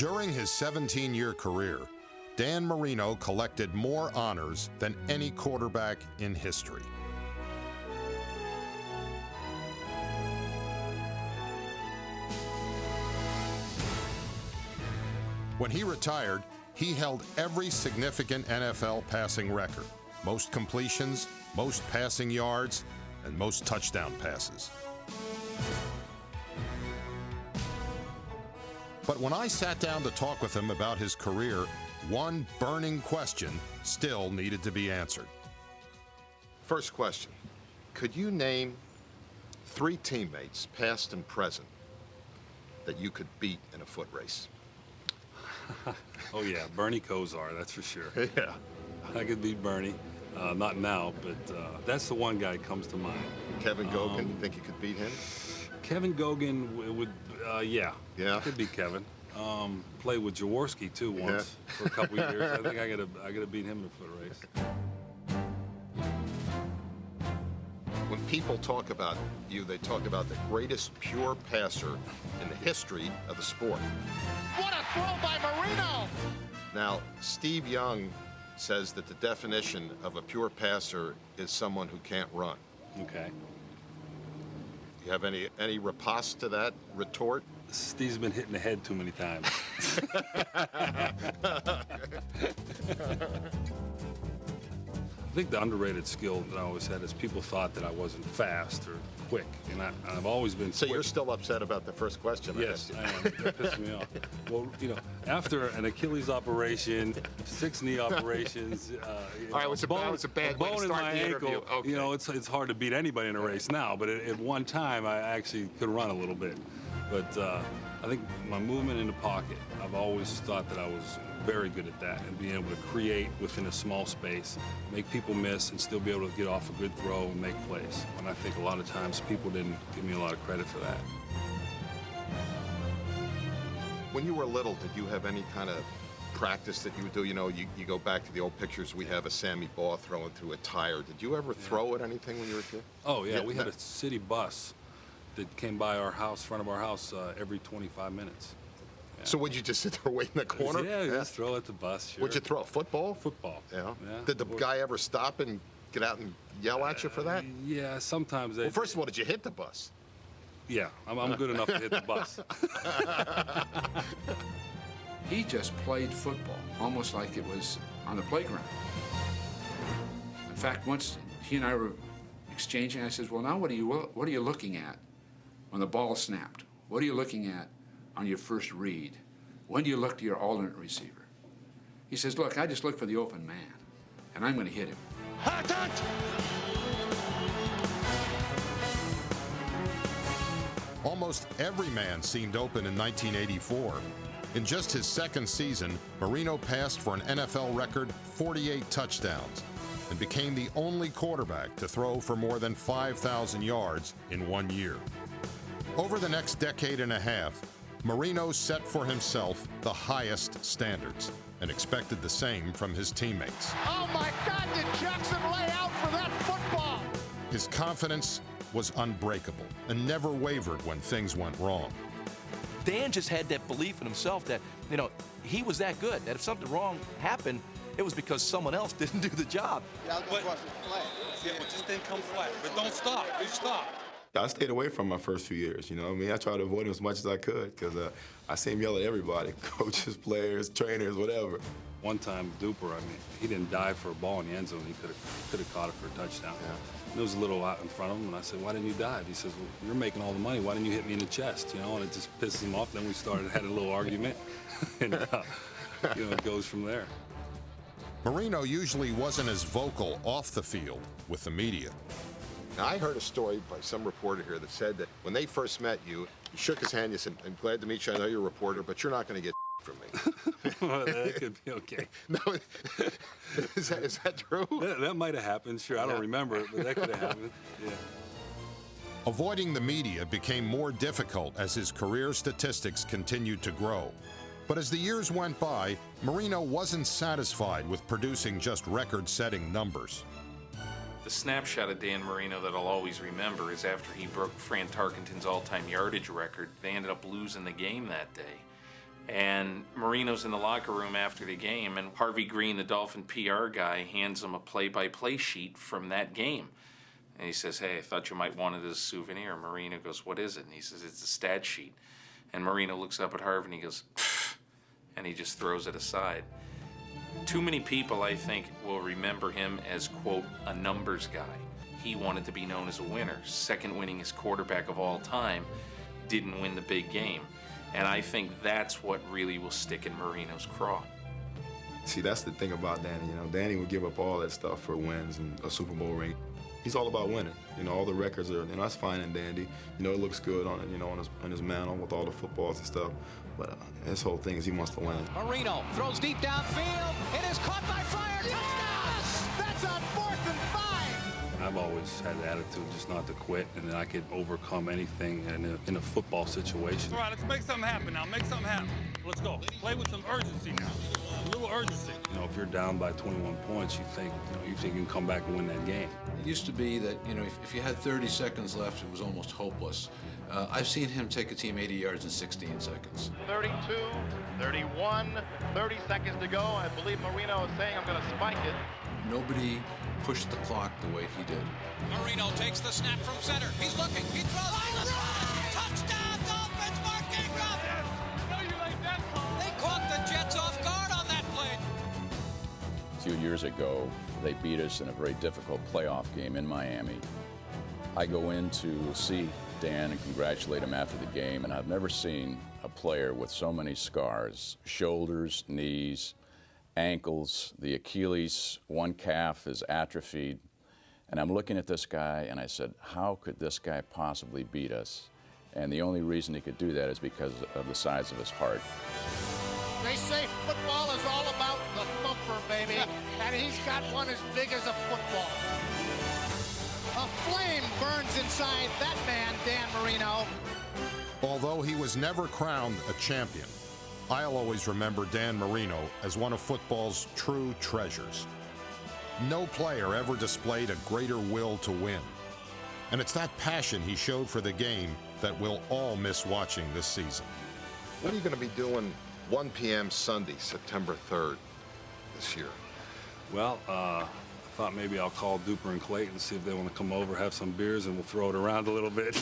During his 17-year career, Dan Marino collected more honors than any quarterback in history. When he retired, he held every significant NFL passing record: most completions, most passing yards, and most touchdown passes. But when I sat down to talk with him about his career, one burning question still needed to be answered. First question, could you name 3 teammates, past and present, that you could beat in a foot race? Oh yeah, Bernie Kosar, that's for sure. Yeah. I could beat Bernie. Not now, but that's the one guy that comes to mind. Kevin Gogan, you think you could beat him? Kevin Gogan would, yeah. Yeah? I could beat Kevin. Played with Jaworski too once for a couple years. I think I gotta beat him in a foot race. When people talk about you, they talk about the greatest pure passer in the history of the sport. What a throw by Marino! Now, Steve Young says that the definition of a pure passer is someone who can't run. Okay. You have any riposte to that retort? Steve's been hit in the head too many times. I think the underrated skill that I always had is people thought that I wasn't fast or quick, and I've always been So quick. you're still upset about the first question? Yes, I am. That pissed me off. Well, you know, after an Achilles operation, 6 knee operations, All right, it was a bad way to bone in start my the ankle. interview. Okay. You know, it's hard to beat anybody in a race now, but at one time I actually could run a little bit. But I think my movement in the pocket, I've always thought that I was very good at that, and being able to create within a small space, make people miss, and still be able to get off a good throw and make plays. And I think a lot of times people didn't give me a lot of credit for that. When you were little, did you have any kind of practice that you would do? You know, you go back to the old pictures, we have a Sammy Baugh throwing through a tire. Did you ever throw at anything when you were a kid? Oh, yeah, we had a city bus that came by our house, front of our house, every 25 minutes. Yeah. So would you just sit there wait in the corner? Yeah, just throw at the bus, sure. Would you throw? Football? Football. Yeah. Yeah. Did the guy ever stop and get out and yell at you for that? Yeah, sometimes they... Well, first of all, did you hit the bus? Yeah, I'm good enough to hit the bus. He just played football, almost like it was on the playground. In fact, once he and I were exchanging, I said, well, now what are you looking at when the ball snapped? What are you looking at on your first read? When do you look to your alternate receiver? He says, look, I just look for the open man, and I'm going to hit him. Almost every man seemed open in 1984. In just his second season, Marino passed for an NFL record 48 touchdowns and became the only quarterback to throw for more than 5,000 yards in 1 year. Over the next decade and a half, Marino set for himself the highest standards and expected the same from his teammates. Oh my God, did Jackson lay out for that football? His confidence was unbreakable and never wavered when things went wrong. Dan just had that belief in himself that, you know, he was that good, that if something wrong happened, it was because someone else didn't do the job. Yeah, but just didn't come flat. But don't stop. You stop. I stayed away from my first few years, you know what I mean? I tried to avoid him as much as I could because I see him yell at everybody, coaches, players, trainers, whatever. One time, Duper, I mean, he didn't dive for a ball in the end zone. He could have caught it for a touchdown. Yeah. And there was a little out in front of him, and I said, why didn't you dive? He says, well, you're making all the money. Why didn't you hit me in the chest? You know, and it just pisses him off. Then we had a little argument, and, you know, it goes from there. Marino usually wasn't as vocal off the field with the media. Now, I heard a story by some reporter here that said that when they first met you, you shook his hand, you said, I'm glad to meet you, I know you're a reporter, but you're not going to get from me. Well, that could be okay. No, is that true? That might have happened, sure. I don't remember it, but that could have happened, yeah. Avoiding the media became more difficult as his career statistics continued to grow. But as the years went by, Marino wasn't satisfied with producing just record-setting numbers. The snapshot of Dan Marino that I'll always remember is after he broke Fran Tarkenton's all-time yardage record. They ended up losing the game that day. And Marino's in the locker room after the game, and Harvey Green, the Dolphin PR guy, hands him a play-by-play sheet from that game. And he says, "Hey, I thought you might want it as a souvenir." Marino goes, "What is it?" And he says, "It's a stat sheet." And Marino looks up at Harvey and he goes, "Pfft," and he just throws it aside. Too many people, I think, will remember him as, quote, a numbers guy. He wanted to be known as a winner. Second winningest quarterback of all time, didn't win the big game. And I think that's what really will stick in Marino's craw. See, that's the thing about Danny. You know, Danny would give up all that stuff for wins and a Super Bowl ring. He's all about winning. You know, all the records are, you know, that's fine and dandy. You know, it looks good on it, you know, on his mantle with all the footballs and stuff. But his whole thing is he wants to win. Marino throws deep downfield. It is caught by Fryer. Yes! That's on 4th and 5. I've always had the attitude just not to quit, and then I could overcome anything in a football situation. All right, let's make something happen now. Make something happen. Let's go. Play with some urgency now. A little urgency. You know, if you're down by 21 points, you think you can come back and win that game. It used to be that, you know, if you had 30 seconds left, it was almost hopeless. I've seen him take a team 80 yards in 16 seconds. 32, 31, 30 seconds to go. I believe Marino is saying, "I'm going to spike it." Nobody pushed the clock the way he did. Marino takes the snap from center. He's looking. He throws. Touchdown, Dolphins, Mark Ingram. They caught the Jets off guard on that play. A few years ago, they beat us in a very difficult playoff game in Miami. I go in to see Dan and congratulate him after the game, and I've never seen a player with so many scars: shoulders, knees, ankles, the Achilles, one calf is atrophied. And I'm looking at this guy and I said, how could this guy possibly beat us? And the only reason he could do that is because of the size of his heart. They say football is all about the thumper, baby. And he's got one as big as a football. A flame burns inside that man, Dan Marino. Although he was never crowned a champion, I'll always remember Dan Marino as one of football's true treasures. No player ever displayed a greater will to win. And it's that passion he showed for the game that we'll all miss watching this season. What are you going to be doing 1 p.m. Sunday, September 3rd this year? Well, I thought maybe I'll call Duper and Clayton, see if they want to come over, have some beers, and we'll throw it around a little bit.